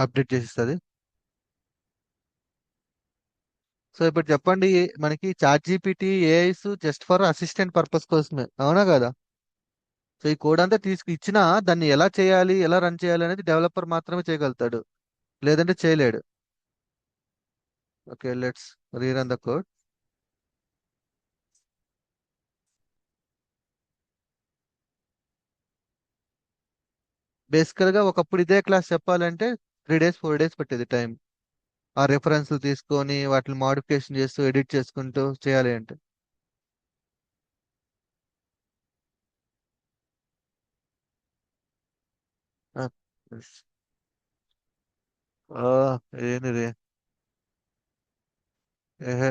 Update చేసిస్తుంది. So ఇప్పుడు చెప్పండి, మనకి chat GPT AIs just for assistant purpose కోసమే, అవునా కదా? సో ఈ కోడ్ అంతా తీసుకు ఇచ్చినా దాన్ని ఎలా చేయాలి, ఎలా రన్ చేయాలి అనేది డెవలపర్ మాత్రమే చేయగలుగుతాడు, లేదంటే చేయలేడు. Okay, let's rerun the code. బేసికల్ గా ఒకప్పుడు ఇదే క్లాస్ చెప్పాలంటే 3 days 4 days పట్టేది టైం. ఆ రెఫరెన్స్లు తీసుకొని వాటిని మోడిఫికేషన్ చేస్తూ ఎడిట్ చేసుకుంటూ చేయాలి అంటే. ఆ, yes. ఆ, ఏంది? ఏహే.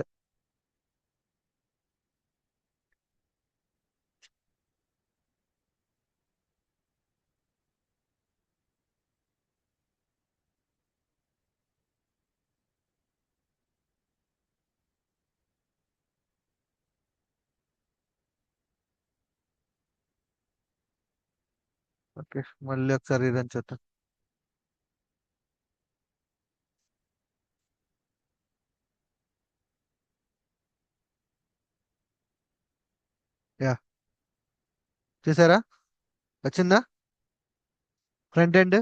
ఓకే, మళ్ళీ ఒకసారి రీరన్ చేద్దాం. యా, చూసారా? వచ్చిందా front end?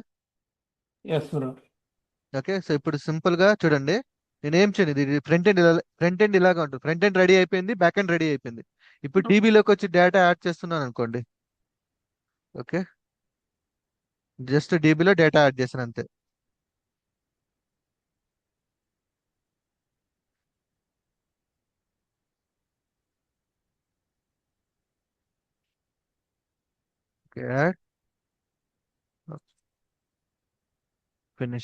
Yes bro. Okay, so ఇప్పుడు సింపుల్ గా చూడండి. నేను ఏం చేయను, ఇది ఫ్రంట్ ఎండ్ ఇలాగా ఉంటుంది. ఫ్రంట్ ఎండ్ రెడీ అయిపోయింది, బ్యాక్ ఎండ్ రెడీ అయిపోయింది. ఇప్పుడు డీబీలోకి వచ్చి డేటా యాడ్ చేస్తున్నాను అనుకోండి. ఓకే, జస్ట్ డీబీలో డేటా యాడ్ చేశాను అంతే. Okay, add, finish.